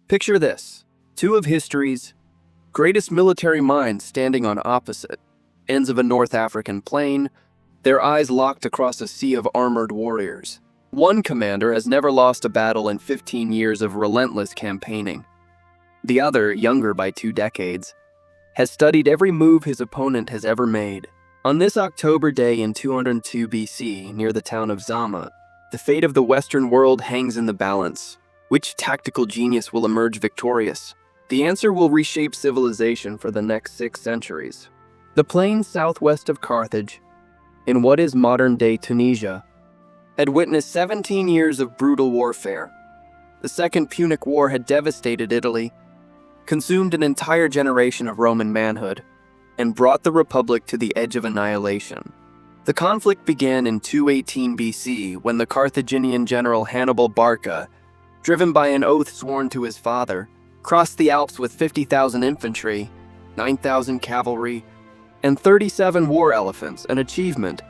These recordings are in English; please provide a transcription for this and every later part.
Picture this: two of history's greatest military minds standing on opposite ends of a North African plain, their eyes locked across a sea of armored warriors. One commander has never lost a battle in 15 years of relentless campaigning. The other, younger by 2 decades, has studied every move his opponent has ever made. On this October day in 202 BC, near the town of Zama, the fate of the Western world hangs in the balance. Which tactical genius will emerge victorious? The answer will reshape civilization for the next 6 centuries. The plain southwest of Carthage, in what is modern-day Tunisia, had witnessed 17 years of brutal warfare. The Second Punic War had devastated Italy, consumed an entire generation of Roman manhood, and brought the Republic to the edge of annihilation. The conflict began in 218 BC when the Carthaginian general Hannibal Barca, driven by an oath sworn to his father, crossed the Alps with 50,000 infantry, 9,000 cavalry, and 37 war elephants, an achievement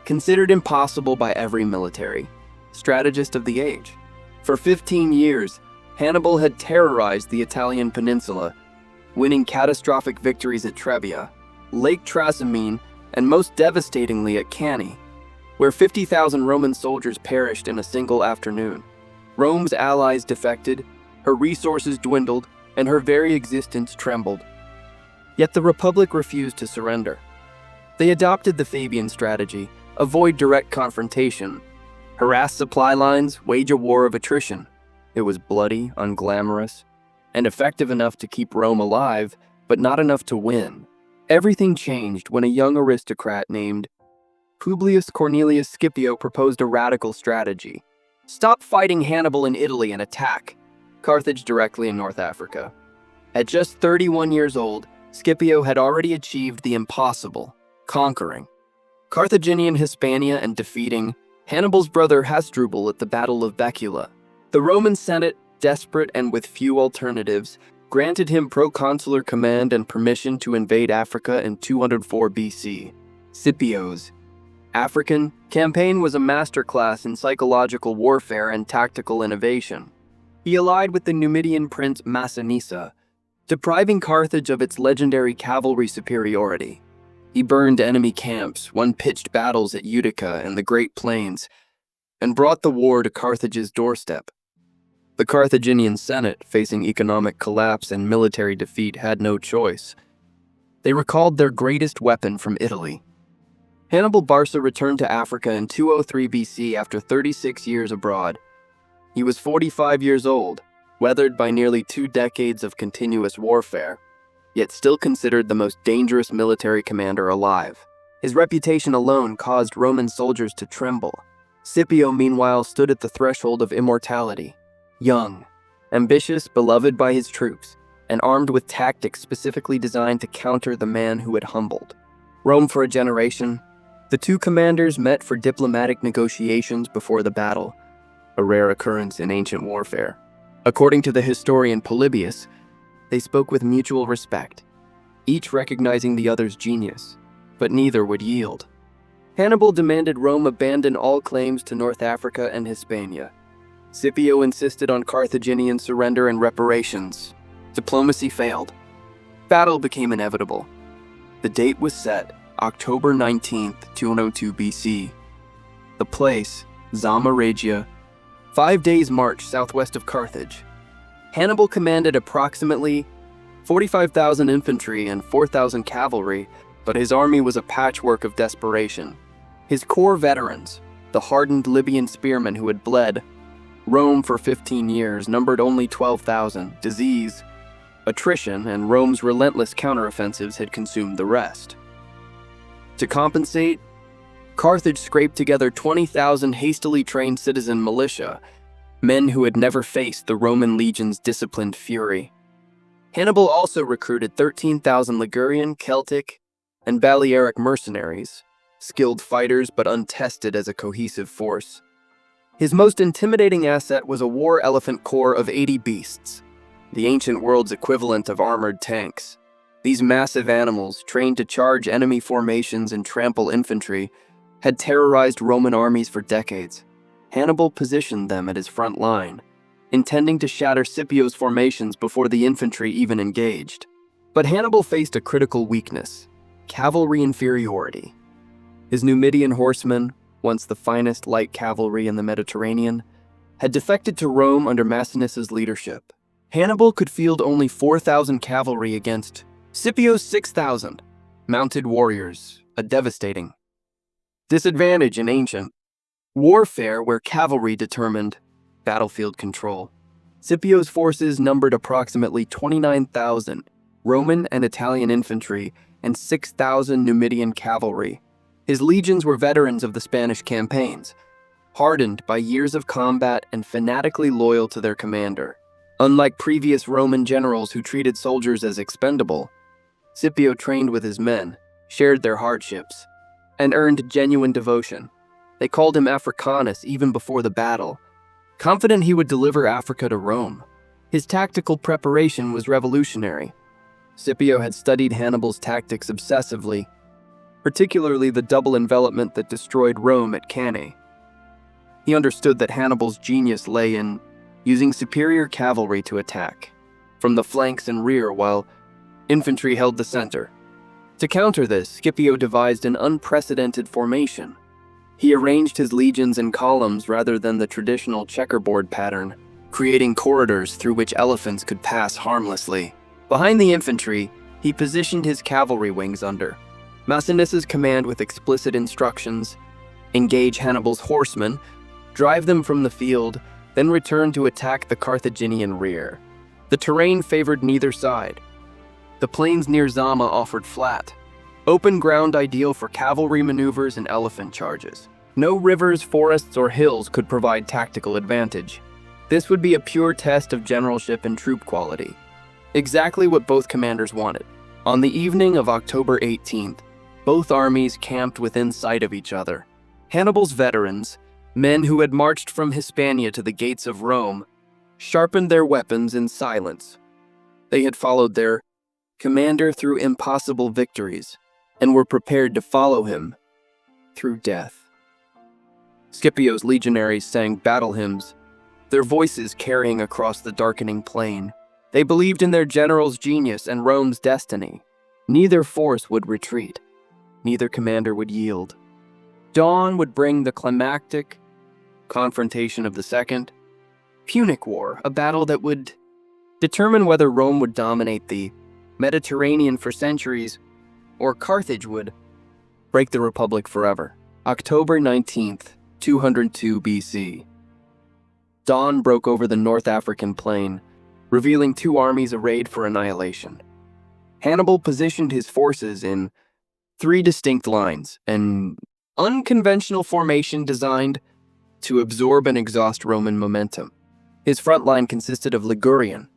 considered impossible by every military strategist of the age. For 15 years, Hannibal had terrorized the Italian peninsula, winning catastrophic victories at Trebia, Lake Trasimene, and most devastatingly at Cannae, where 50,000 Roman soldiers perished in a single afternoon. Rome's allies defected, her resources dwindled, and her very existence trembled. Yet the Republic refused to surrender. They adopted the Fabian strategy: avoid direct confrontation, harass supply lines, wage a war of attrition. It was bloody, unglamorous, and effective enough to keep Rome alive, but not enough to win. Everything changed when a young aristocrat named Publius Cornelius Scipio proposed a radical strategy. Stop fighting Hannibal in Italy and attack Carthage directly in North Africa. At just 31 years old, Scipio had already achieved the impossible, conquering Carthaginian Hispania and defeating Hannibal's brother Hasdrubal at the Battle of Baecula. The Roman Senate, desperate and with few alternatives, granted him proconsular command and permission to invade Africa in 204 BC. Scipio's African campaign was a masterclass in psychological warfare and tactical innovation. He allied with the Numidian prince Massinissa, depriving Carthage of its legendary cavalry superiority. He burned enemy camps, won pitched battles at Utica and the Great Plains, and brought the war to Carthage's doorstep. The Carthaginian Senate, facing economic collapse and military defeat, had no choice. They recalled their greatest weapon from Italy. Hannibal Barca returned to Africa in 203 BC after 36 years abroad. He was 45 years old, weathered by nearly 2 decades of continuous warfare, yet still considered the most dangerous military commander alive. His reputation alone caused Roman soldiers to tremble. Scipio, meanwhile, stood at the threshold of immortality. Young, ambitious, beloved by his troops, and armed with tactics specifically designed to counter the man who had humbled Rome for a generation. The two commanders met for diplomatic negotiations before the battle, a rare occurrence in ancient warfare. According to the historian Polybius, they spoke with mutual respect, each recognizing the other's genius, but neither would yield. Hannibal demanded Rome abandon all claims to North Africa and Hispania. Scipio insisted on Carthaginian surrender and reparations. Diplomacy failed. Battle became inevitable. The date was set, October 19th, 202 BC. The place, Zama Regia, 5 days' march southwest of Carthage. Hannibal commanded approximately 45,000 infantry and 4,000 cavalry, but his army was a patchwork of desperation. His core veterans, the hardened Libyan spearmen who had bled Rome for 15 years, numbered only 12,000. Disease, attrition, and Rome's relentless counteroffensives had consumed the rest. To compensate, Carthage scraped together 20,000 hastily trained citizen militia, men who had never faced the Roman legion's disciplined fury. Hannibal also recruited 13,000 Ligurian, Celtic, and Balearic mercenaries, skilled fighters but untested as a cohesive force. His most intimidating asset was a war elephant corps of 80 beasts, the ancient world's equivalent of armored tanks. These massive animals, trained to charge enemy formations and trample infantry, had terrorized Roman armies for decades. Hannibal positioned them at his front line, intending to shatter Scipio's formations before the infantry even engaged. But Hannibal faced a critical weakness: cavalry inferiority. His Numidian horsemen, once the finest light cavalry in the Mediterranean, had defected to Rome under Masiniss's leadership. Hannibal could field only 4,000 cavalry against Scipio's 6,000 mounted warriors, a devastating disadvantage in ancient warfare where cavalry determined battlefield control. Scipio's forces numbered approximately 29,000 Roman and Italian infantry and 6,000 Numidian cavalry. His legions were veterans of the Spanish campaigns, hardened by years of combat and fanatically loyal to their commander. Unlike previous Roman generals who treated soldiers as expendable, Scipio trained with his men, shared their hardships, and earned genuine devotion. They called him Africanus even before the battle, confident he would deliver Africa to Rome. His tactical preparation was revolutionary. Scipio had studied Hannibal's tactics obsessively, particularly the double envelopment that destroyed Rome at Cannae. He understood that Hannibal's genius lay in using superior cavalry to attack from the flanks and rear while infantry held the center. To counter this, Scipio devised an unprecedented formation. He arranged his legions in columns rather than the traditional checkerboard pattern, creating corridors through which elephants could pass harmlessly. Behind the infantry, he positioned his cavalry wings under Masiniss's command with explicit instructions: engage Hannibal's horsemen, drive them from the field, then return to attack the Carthaginian rear. The terrain favored neither side. The plains near Zama offered flat, open ground ideal for cavalry maneuvers and elephant charges. No rivers, forests, or hills could provide tactical advantage. This would be a pure test of generalship and troop quality, exactly what both commanders wanted. On the evening of October 18th, both armies camped within sight of each other. Hannibal's veterans, men who had marched from Hispania to the gates of Rome, sharpened their weapons in silence. They had followed their commander through impossible victories and were prepared to follow him through death. Scipio's legionaries sang battle hymns, their voices carrying across the darkening plain. They believed in their general's genius and Rome's destiny. Neither force would retreat. Neither commander would yield. Dawn would bring the climactic confrontation of the Second Punic War, a battle that would determine whether Rome would dominate the Mediterranean for centuries or Carthage would break the Republic forever. October 19th, 202 BC. Dawn broke over the North African plain, revealing two armies arrayed for annihilation. Hannibal positioned his forces in three distinct lines, an unconventional formation designed to absorb and exhaust Roman momentum. His front line consisted of Ligurian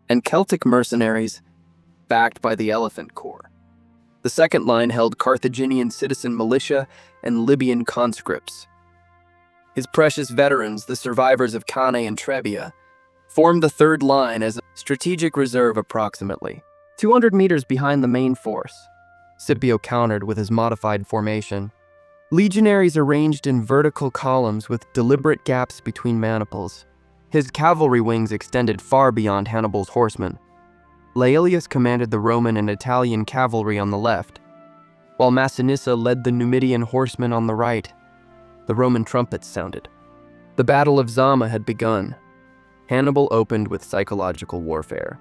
and Celtic mercenaries backed by the Elephant Corps. The second line held Carthaginian citizen militia and Libyan conscripts. His precious veterans, the survivors of Cannae and Trebia, formed the third line as a strategic reserve approximately 200 meters behind the main force. Scipio countered with his modified formation. Legionaries arranged in vertical columns with deliberate gaps between maniples. His cavalry wings extended far beyond Hannibal's horsemen. Laelius commanded the Roman and Italian cavalry on the left, while Masinissa led the Numidian horsemen on the right. The Roman trumpets sounded. The Battle of Zama had begun. Hannibal opened with psychological warfare.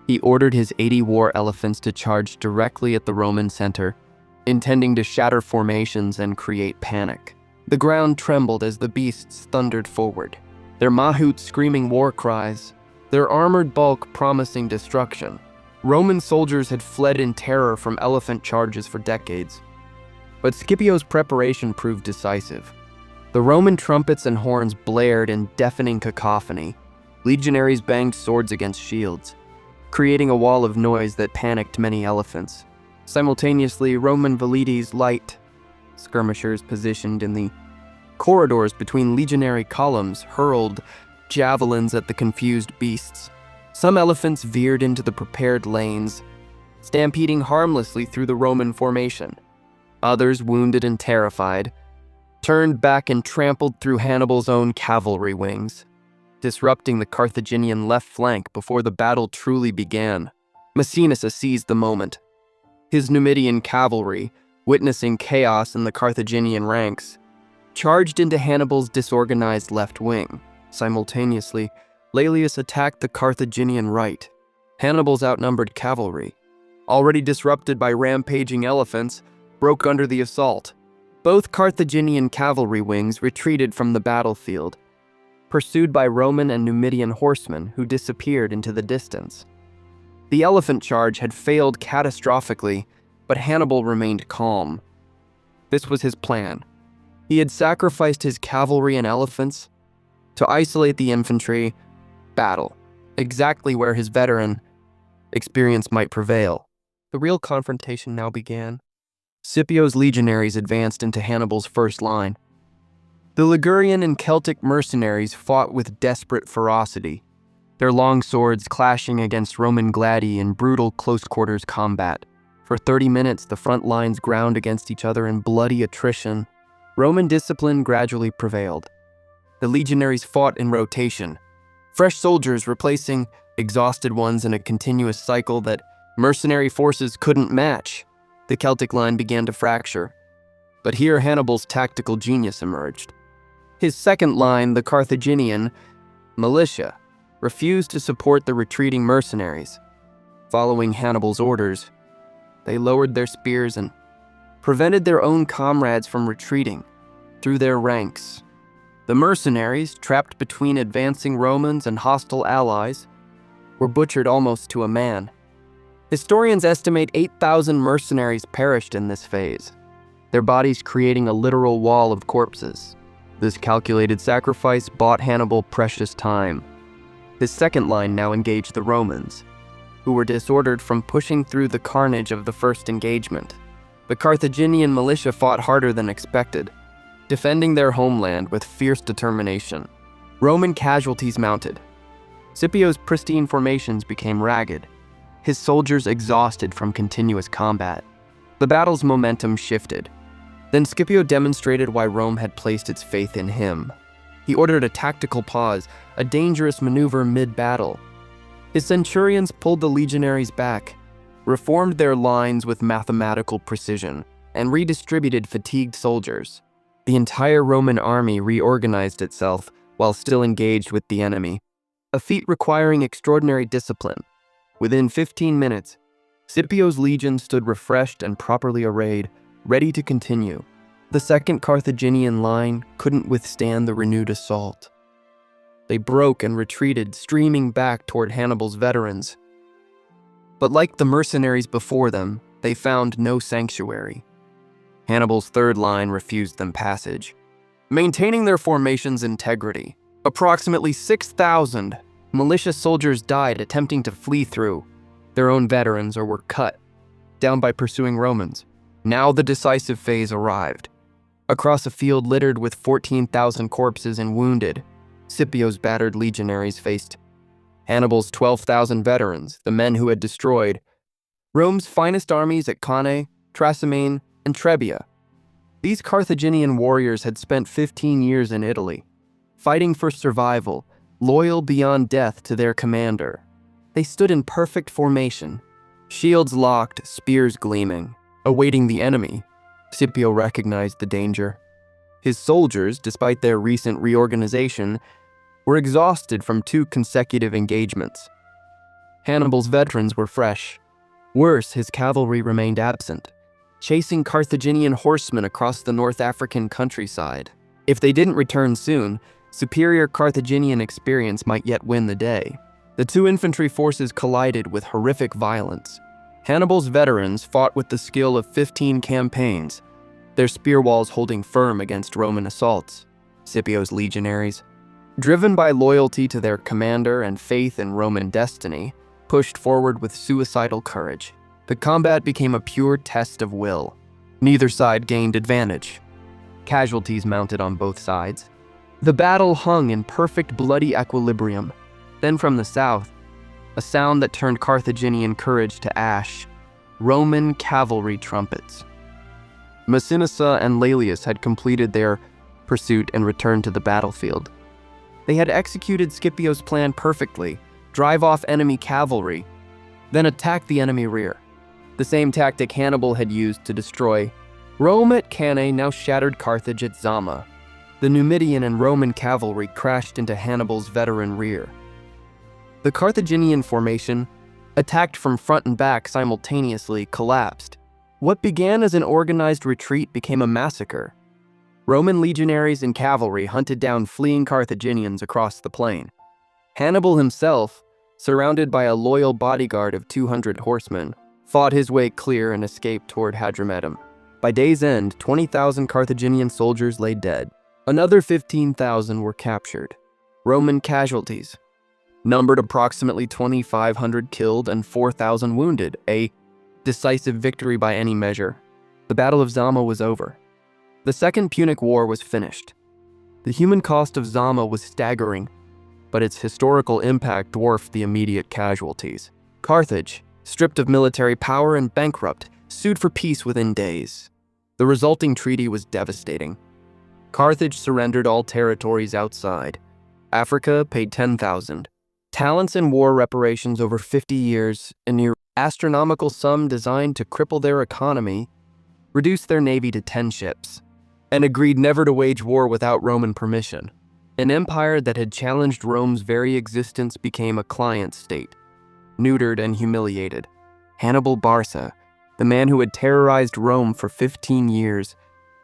He ordered his 80 war elephants to charge directly at the Roman center, intending to shatter formations and create panic. The ground trembled as the beasts thundered forward, their mahouts screaming war cries, their armored bulk promising destruction. Roman soldiers had fled in terror from elephant charges for decades. But Scipio's preparation proved decisive. The Roman trumpets and horns blared in deafening cacophony. Legionaries banged swords against shields, creating a wall of noise that panicked many elephants. Simultaneously, Roman velites, light skirmishers positioned in the corridors between legionary columns, hurled javelins at the confused beasts. Some elephants veered into the prepared lanes, stampeding harmlessly through the Roman formation. Others, wounded and terrified, turned back and trampled through Hannibal's own cavalry wings. disrupting the Carthaginian left flank before the battle truly began. Maecenas seized the moment. His Numidian cavalry, witnessing chaos in the Carthaginian ranks, charged into Hannibal's disorganized left wing. Simultaneously, Laelius attacked the Carthaginian right. Hannibal's outnumbered cavalry, already disrupted by rampaging elephants, broke under the assault. Both Carthaginian cavalry wings retreated from the battlefield, pursued by Roman and Numidian horsemen who disappeared into the distance. The elephant charge had failed catastrophically, but Hannibal remained calm. This was his plan. He had sacrificed his cavalry and elephants to isolate the infantry battle, exactly where his veteran experience might prevail. The real confrontation now began. Scipio's legionaries advanced into Hannibal's first line. The Ligurian and Celtic mercenaries fought with desperate ferocity, their long swords clashing against Roman gladi in brutal close-quarters combat. For 30 minutes, the front lines ground against each other in bloody attrition. Roman discipline gradually prevailed. The legionaries fought in rotation, fresh soldiers replacing exhausted ones in a continuous cycle that mercenary forces couldn't match. The Celtic line began to fracture, but here Hannibal's tactical genius emerged. His second line, the Carthaginian militia, refused to support the retreating mercenaries. Following Hannibal's orders, they lowered their spears and prevented their own comrades from retreating through their ranks. The mercenaries, trapped between advancing Romans and hostile allies, were butchered almost to a man. Historians estimate 8,000 mercenaries perished in this phase, their bodies creating a literal wall of corpses. This calculated sacrifice bought Hannibal precious time. His second line now engaged the Romans, who were disordered from pushing through the carnage of the first engagement. The Carthaginian militia fought harder than expected, defending their homeland with fierce determination. Roman casualties mounted. Scipio's pristine formations became ragged, his soldiers exhausted from continuous combat. The battle's momentum shifted. Then Scipio demonstrated why Rome had placed its faith in him. He ordered a tactical pause, a dangerous maneuver mid-battle. His centurions pulled the legionaries back, reformed their lines with mathematical precision, and redistributed fatigued soldiers. The entire Roman army reorganized itself while still engaged with the enemy, a feat requiring extraordinary discipline. Within 15 minutes, Scipio's legion stood refreshed and properly arrayed, ready to continue. The second Carthaginian line couldn't withstand the renewed assault. They broke and retreated, streaming back toward Hannibal's veterans. But like the mercenaries before them, they found no sanctuary. Hannibal's third line refused them passage, maintaining their formation's integrity. Approximately 6,000 militia soldiers died attempting to flee through their own veterans or were cut down by pursuing Romans. Now the decisive phase arrived. Across a field littered with 14,000 corpses and wounded, Scipio's battered legionaries faced Hannibal's 12,000 veterans, the men who had destroyed Rome's finest armies at Cannae, Trasimene, and Trebia. These Carthaginian warriors had spent 15 years in Italy, fighting for survival, loyal beyond death to their commander. They stood in perfect formation, shields locked, spears gleaming, awaiting the enemy. Scipio recognized the danger. His soldiers, despite their recent reorganization, were exhausted from 2 consecutive engagements. Hannibal's veterans were fresh. Worse, his cavalry remained absent, chasing Carthaginian horsemen across the North African countryside. If they didn't return soon, superior Carthaginian experience might yet win the day. The 2 infantry forces collided with horrific violence. Hannibal's veterans fought with the skill of 15 campaigns, their spear walls holding firm against Roman assaults. Scipio's legionaries, driven by loyalty to their commander and faith in Roman destiny, pushed forward with suicidal courage. The combat became a pure test of will. Neither side gained advantage. Casualties mounted on both sides. The battle hung in perfect bloody equilibrium. Then from the south, a sound that turned Carthaginian courage to ash: Roman cavalry trumpets. Maecenas and Laelius had completed their pursuit and returned to the battlefield. They had executed Scipio's plan perfectly: drive off enemy cavalry, then attack the enemy rear. The same tactic Hannibal had used to destroy Rome at Cannae now shattered Carthage at Zama. The Numidian and Roman cavalry crashed into Hannibal's veteran rear. The Carthaginian formation, attacked from front and back simultaneously, collapsed. What began as an organized retreat became a massacre. Roman legionaries and cavalry hunted down fleeing Carthaginians across the plain. Hannibal himself, surrounded by a loyal bodyguard of 200 horsemen, fought his way clear and escaped toward Hadramedum. By day's end, 20,000 Carthaginian soldiers lay dead. Another 15,000 were captured. Roman casualties numbered approximately 2,500 killed and 4,000 wounded, a decisive victory by any measure. The Battle of Zama was over. The Second Punic War was finished. The human cost of Zama was staggering, but its historical impact dwarfed the immediate casualties. Carthage, stripped of military power and bankrupt, sued for peace within days. The resulting treaty was devastating. Carthage surrendered all territories outside. Africa paid 10,000 talents in war reparations over 50 years, a near astronomical sum designed to cripple their economy, reduced their navy to 10 ships, and agreed never to wage war without Roman permission. An empire that had challenged Rome's very existence became a client state, neutered and humiliated. Hannibal Barca, the man who had terrorized Rome for 15 years,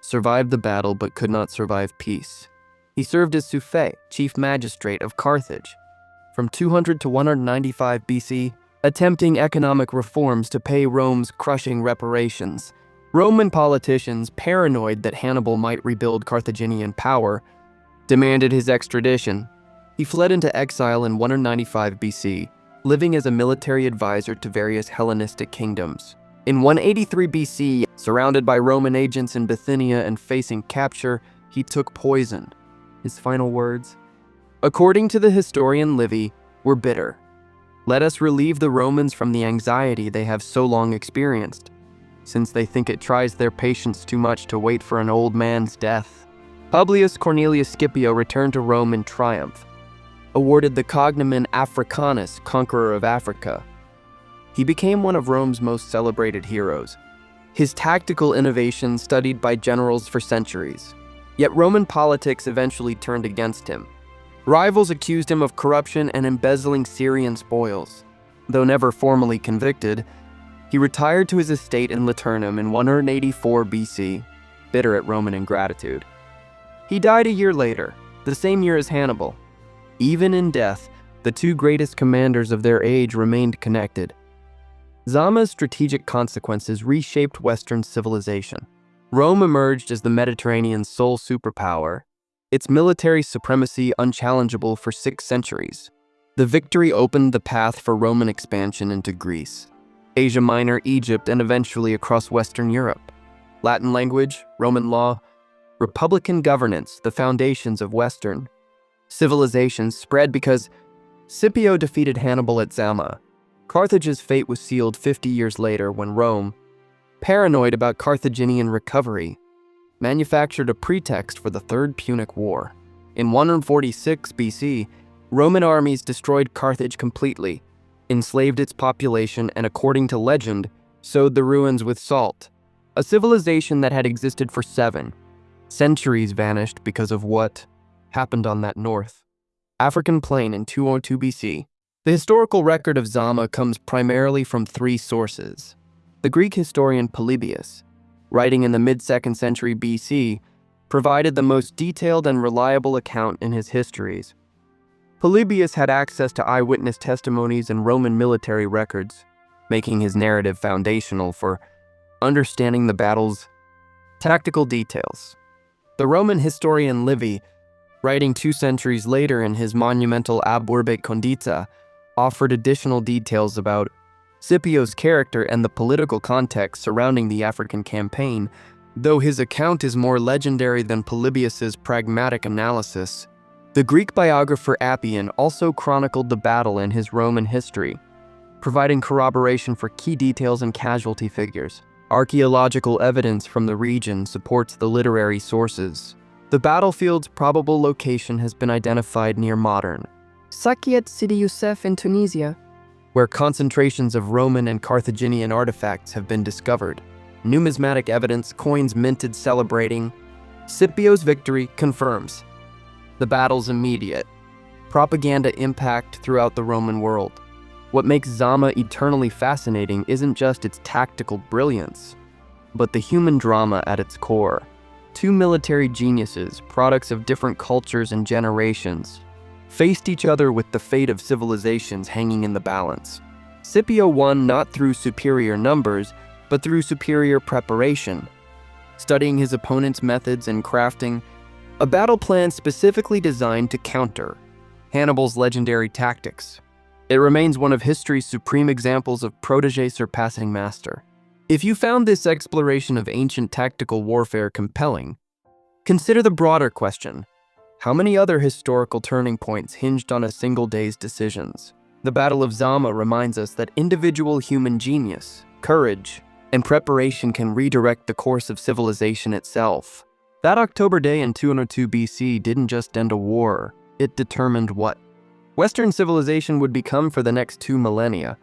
survived the battle but could not survive peace. He served as Suffet, chief magistrate of Carthage, from 200 to 195 BC, attempting economic reforms to pay Rome's crushing reparations. Roman politicians, paranoid that Hannibal might rebuild Carthaginian power, demanded his extradition. He fled into exile in 195 BC, living as a military advisor to various Hellenistic kingdoms. In 183 BC, surrounded by Roman agents in Bithynia and facing capture, he took poison. His final words, according to the historian Livy, were bitter. Let us relieve the Romans from the anxiety they have so long experienced, since they think it tries their patience too much to wait for an old man's death. Publius Cornelius Scipio returned to Rome in triumph, awarded the cognomen Africanus, conqueror of Africa. He became one of Rome's most celebrated heroes, his tactical innovation studied by generals for centuries. Yet Roman politics eventually turned against him. Rivals accused him of corruption and embezzling Syrian spoils. Though never formally convicted, he retired to his estate in Liternum in 184 BC, bitter at Roman ingratitude. He died a year later, the same year as Hannibal. Even in death, the two greatest commanders of their age remained connected. Zama's strategic consequences reshaped Western civilization. Rome emerged as the Mediterranean's sole superpower, its military supremacy unchallengeable for 6 centuries. The victory opened the path for Roman expansion into Greece, Asia Minor, Egypt, and eventually across Western Europe. Latin language, Roman law, republican governance, the foundations of Western civilization spread because Scipio defeated Hannibal at Zama. Carthage's fate was sealed 50 years later when Rome, paranoid about Carthaginian recovery, manufactured a pretext for the Third Punic War. In 146 BC, Roman armies destroyed Carthage completely, enslaved its population, and according to legend, sowed the ruins with salt. A civilization that had existed for 7 centuries vanished because of what happened on that North African plain in 202 BC. The historical record of Zama comes primarily from 3 sources. The Greek historian Polybius, writing in the mid-2nd century BC, provided the most detailed and reliable account in his histories. Polybius had access to eyewitness testimonies and Roman military records, making his narrative foundational for understanding the battle's tactical details. The Roman historian Livy, writing 2 centuries later in his monumental Ab Urbe Condita, offered additional details about Scipio's character and the political context surrounding the African campaign. Though his account is more legendary than Polybius's pragmatic analysis, the Greek biographer Appian also chronicled the battle in his Roman history, providing corroboration for key details and casualty figures. Archaeological evidence from the region supports the literary sources. The battlefield's probable location has been identified near modern Sakiet Sidi Youssef in Tunisia, where concentrations of Roman and Carthaginian artifacts have been discovered. Numismatic evidence, coins minted celebrating Scipio's victory confirms the battle's immediate propaganda impact throughout the Roman world. What makes Zama eternally fascinating isn't just its tactical brilliance, but the human drama at its core. Two military geniuses, products of different cultures and generations, faced each other with the fate of civilizations hanging in the balance. Scipio won not through superior numbers, but through superior preparation, studying his opponent's methods and crafting a battle plan specifically designed to counter Hannibal's legendary tactics. It remains one of history's supreme examples of protege surpassing master. If you found this exploration of ancient tactical warfare compelling, consider the broader question: how many other historical turning points hinged on a single day's decisions? The Battle of Zama reminds us that individual human genius, courage, and preparation can redirect the course of civilization itself. That October day in 202 BC didn't just end a war, it determined what Western civilization would become for the next 2 millennia.